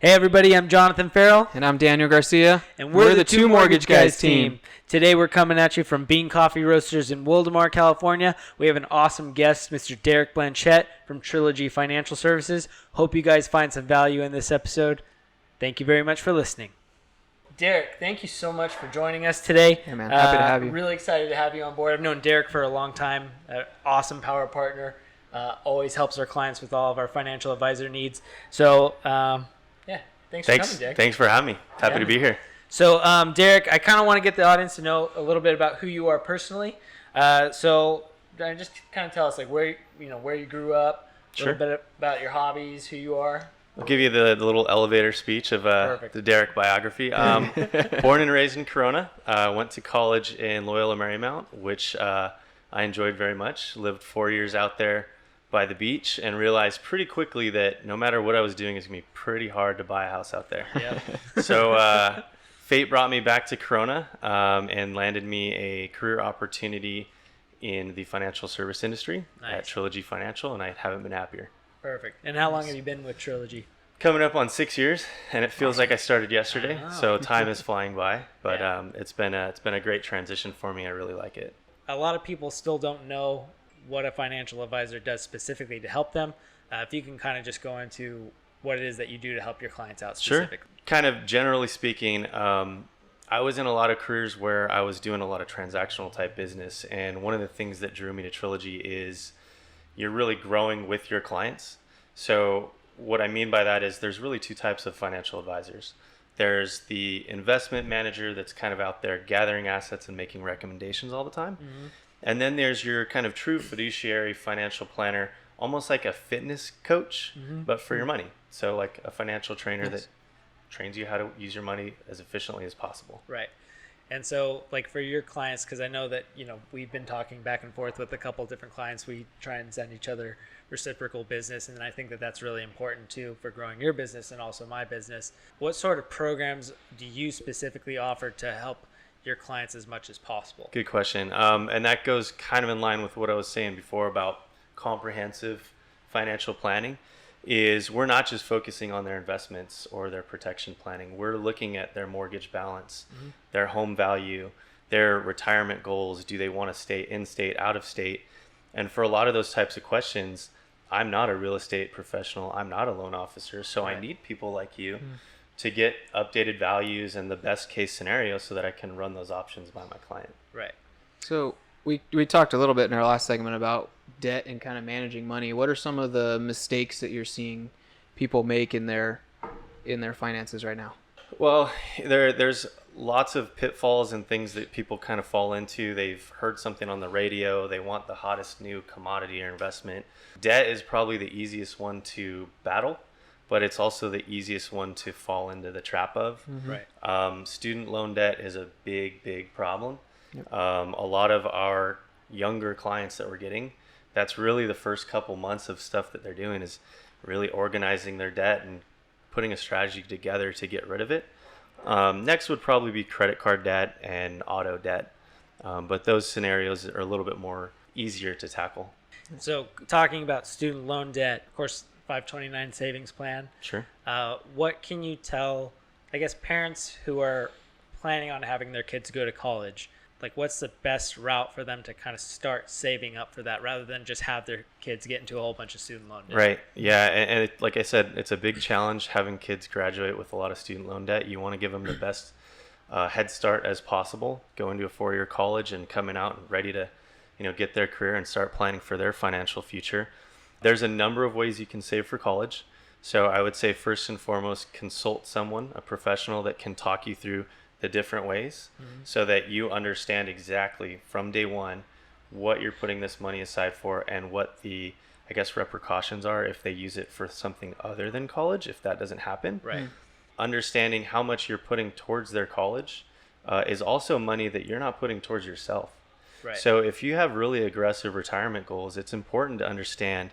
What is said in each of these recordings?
Hey everybody, I'm Jonathan Farrell. And I'm Daniel Garcia. And we're the Two Mortgage Guys team. Today we're coming at you from Bean Coffee Roasters in Wildemar, California. We have an awesome guest, Mr. Derrick Blanchette from Trilogy Financial Services. Hope you guys find some value in this episode. Thank you very much for listening. Derrick, thank you so much for joining us today. Hey man, happy to have you. Really excited to have you on board. I've known Derrick for a long time, an awesome power partner. Always helps our clients with all of our financial advisor needs. So, thanks for coming, Derrick. Thanks for having me. Happy to be here. So, Derrick, I kind of want to get the audience to know a little bit about who you are personally. So, just kind of tell us like where you grew up, a little bit about your hobbies, who you are. I'll give you the little elevator speech of the Derrick biography. Born and raised in Corona. Went to college in Loyola Marymount, which I enjoyed very much. Lived 4 years out there by the beach and realized pretty quickly that no matter what I was doing, it's going to be pretty hard to buy a house out there. Yep. So fate brought me back to Corona and landed me a career opportunity in the financial service industry at Trilogy Financial, and I haven't been happier. Perfect. And how long have you been with Trilogy? Coming up on 6 years, and it feels like I started yesterday, so time is flying by. But it's been a great transition for me. I really like it. A lot of people still don't know what a financial advisor does specifically to help them. If you can kind of just go into what it is that you do to help your clients out specifically. Sure. Kind of generally speaking, I was in a lot of careers where I was doing a lot of transactional type business, and one of the things that drew me to Trilogy is you're really growing with your clients. So what I mean by that is there's really two types of financial advisors. There's the investment manager that's kind of out there gathering assets and making recommendations all the time. Mm-hmm. And then there's your kind of true fiduciary financial planner, almost like a fitness coach, but for your money. So like a financial trainer that trains you how to use your money as efficiently as possible. Right. And so like for your clients, because I know that, we've been talking back and forth with a couple of different clients. We try and send each other reciprocal business. And I think that that's really important too for growing your business and also my business. What sort of programs do you specifically offer to help your clients as much as possible? Good question. And that goes kind of in line with what I was saying before about comprehensive financial planning. Is we're not just focusing on their investments or their protection planning. We're looking at their mortgage balance, their home value, their retirement goals. Do they want to stay in state, out of state? And for a lot of those types of questions, I'm not a real estate professional. I'm not a loan officer. So I need people like you to get updated values and the best case scenario so that I can run those options by my client. Right. So we talked a little bit in our last segment about debt and kind of managing money. What are some of the mistakes that you're seeing people make in their finances right now? Well, there's lots of pitfalls and things that people kind of fall into. They've heard something on the radio. They want the hottest new commodity or investment. Debt is probably the easiest one to battle, but it's also the easiest one to fall into the trap of. Right. Student loan debt is a big problem. Yep. A lot of our younger clients that we're getting, that's really the first couple months of stuff that they're doing is really organizing their debt and putting a strategy together to get rid of it. Next would probably be credit card debt and auto debt. But those scenarios are a little bit more easier to tackle. So talking about student loan debt, of course, 529 savings plan. Sure. What can you tell, I guess, parents who are planning on having their kids go to college? Like, what's the best route for them to kind of start saving up for that rather than just have their kids get into a whole bunch of student loan debt? Right. Yeah. And like I said, it's a big challenge having kids graduate with a lot of student loan debt. You want to give them the best head start as possible, going to a 4-year college and coming out and ready to, get their career and start planning for their financial future. There's a number of ways you can save for college. So I would say first and foremost, consult someone, a professional that can talk you through the different ways so that you understand exactly from day one what you're putting this money aside for and what the, I guess, repercussions are if they use it for something other than college, if that doesn't happen. Right. Understanding how much you're putting towards their college is also money that you're not putting towards yourself. Right. So if you have really aggressive retirement goals, it's important to understand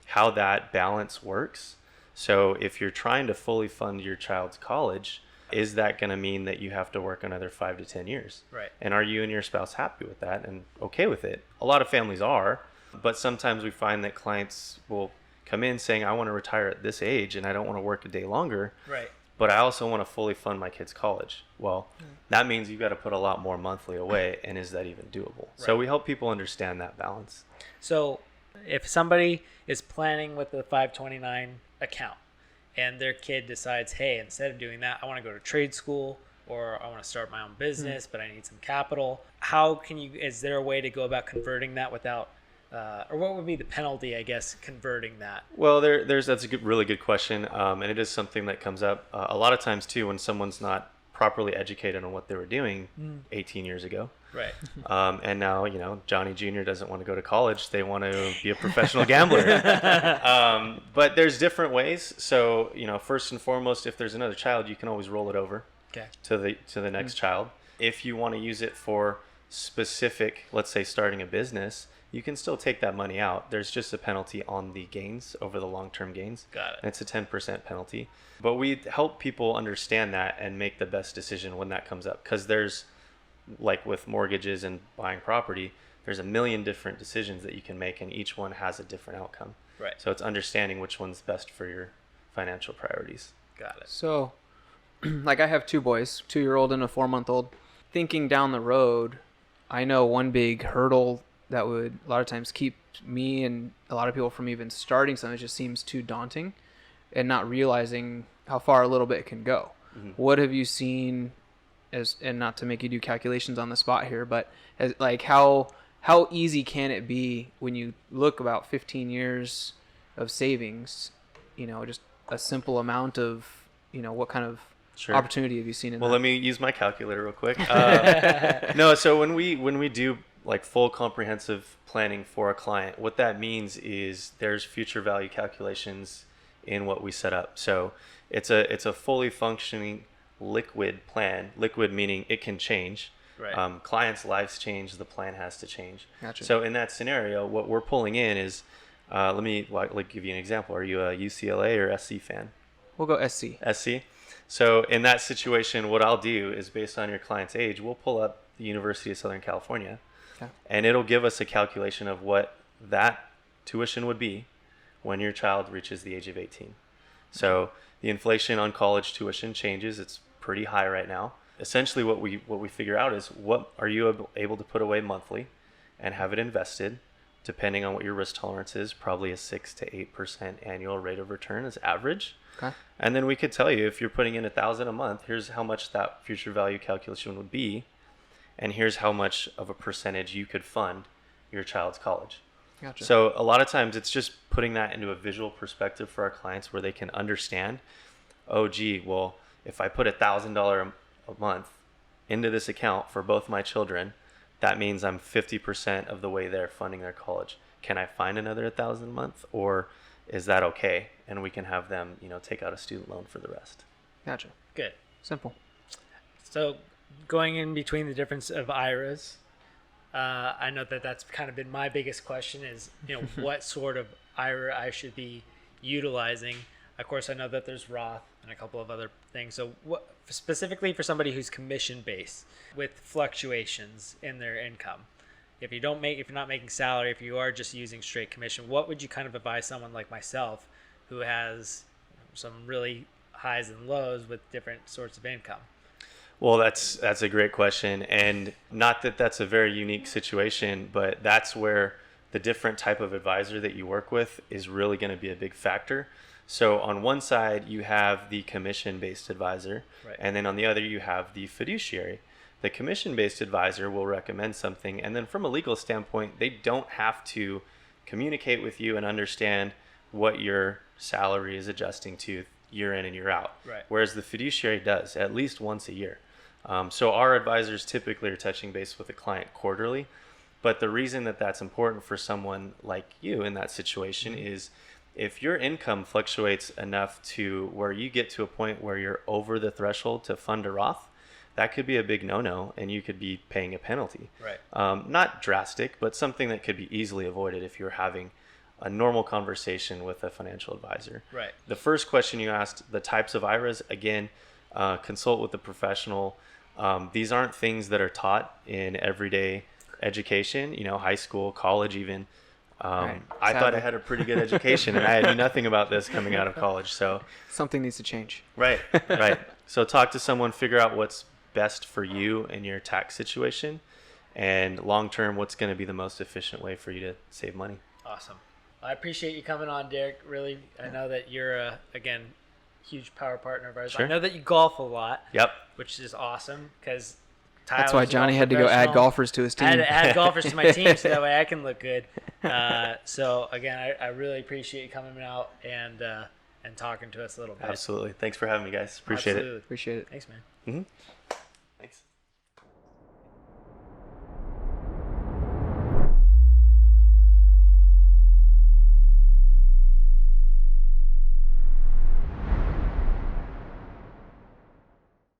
how that balance works. So if you're trying to fully fund your child's college, is that going to mean that you have to work another 5 to 10 years? Right. And are you and your spouse happy with that and okay with it? A lot of families are, but sometimes we find that clients will come in saying, I want to retire at this age and I don't want to work a day longer. Right. But I also want to fully fund my kids' college. Well, that means you've got to put a lot more monthly away. And is that even doable? Right. So we help people understand that balance. So if somebody is planning with the 529 account and their kid decides, hey, instead of doing that, I want to go to trade school or I want to start my own business, but I need some capital. Is there a way to go about converting that without, or what would be the penalty, I guess, converting that? Well, that's a really good question. And it is something that comes up a lot of times too, when someone's not properly educated on what they were doing 18 years ago. Right. And now, Johnny Jr. doesn't want to go to college. They want to be a professional gambler. But there's different ways. So, first and foremost, if there's another child, you can always roll it over to the next child. If you want to use it for specific, let's say starting a business, you can still take that money out. There's just a penalty on the gains over the long-term gains. Got it. And it's a 10% penalty. But we help people understand that and make the best decision when that comes up. Because there's, like with mortgages and buying property, there's a million different decisions that you can make, and each one has a different outcome. Right. So it's understanding which one's best for your financial priorities. Got it. So, like I have two boys, 2-year-old and a 4-month-old. Thinking down the road, I know one big hurdle that would a lot of times keep me and a lot of people from even starting something. It just seems too daunting and not realizing how far a little bit can go. Mm-hmm. What have you seen and not to make you do calculations on the spot here, but how easy can it be when you look about 15 years of savings, just a simple amount of, what kind of opportunity have you seen in that? Well, let me use my calculator real quick. No, so when we do like full comprehensive planning for a client, what that means is there's future value calculations in what we set up. So it's a fully functioning liquid plan. Liquid meaning it can change. Right. Clients' lives change, the plan has to change. Gotcha. So in that scenario, what we're pulling in is, let me give you an example. Are you a UCLA or SC fan? We'll go SC. SC. So in that situation, what I'll do is based on your client's age, we'll pull up the University of Southern California. Okay. And it'll give us a calculation of what that tuition would be when your child reaches the age of 18. So the inflation on college tuition changes. It's pretty high right now. Essentially what we figure out is what are you able to put away monthly and have it invested, depending on what your risk tolerance is, probably a 6 to 8% annual rate of return is average. Okay. And then we could tell you if you're putting in $1,000 a month, here's how much that future value calculation would be. And here's how much of a percentage you could fund your child's college. Gotcha. So a lot of times it's just putting that into a visual perspective for our clients where they can understand, oh, gee, well, if I put $1,000 a month into this account for both my children, that means I'm 50% of the way there funding their college. Can I find another $1,000 a month, or is that okay? And we can have them, take out a student loan for the rest. Gotcha. Good. Simple. So going in between the difference of IRAs, I know that's kind of been my biggest question is, what sort of IRA I should be utilizing. Of course, I know that there's Roth and a couple of other things. So what specifically for somebody who's commission based with fluctuations in their income, if you're not making salary, if you are just using straight commission, what would you kind of advise someone like myself who has some really highs and lows with different sorts of income? Well, that's a great question, and not that that's a very unique situation, but that's where the different type of advisor that you work with is really going to be a big factor. So on one side, you have the commission-based advisor, right, and then on the other, you have the fiduciary. The commission-based advisor will recommend something, and then from a legal standpoint, they don't have to communicate with you and understand what your salary is adjusting to year in and year out. Right. Whereas the fiduciary does at least once a year. So our advisors typically are touching base with a client quarterly. But the reason that that's important for someone like you in that situation is if your income fluctuates enough to where you get to a point where you're over the threshold to fund a Roth, that could be a big no-no, and you could be paying a penalty. Right. Not drastic, but something that could be easily avoided if you're having a normal conversation with a financial advisor. Right. The first question you asked, the types of IRAs, again, consult with a professional. These aren't things that are taught in everyday education, high school, college even. Right. I thought I Sadly. had a pretty good education, and I knew nothing about this coming out of college. So, Something needs to change. right. So talk to someone, figure out what's best for you in your tax situation, and long term, what's going to be the most efficient way for you to save money. Awesome. I appreciate you coming on, Derrick. Really, I know that you're again, huge power partner of ours. Sure. I know that you golf a lot. Yep. Which is awesome because That's why Johnny had to go add golfers to his I had team. to add golfers to my team so that way I can look good. So again, I really appreciate you coming out and talking to us a little bit. Absolutely. Thanks for having me, guys. Appreciate it. Absolutely. Appreciate it. Thanks, man. Mm-hmm.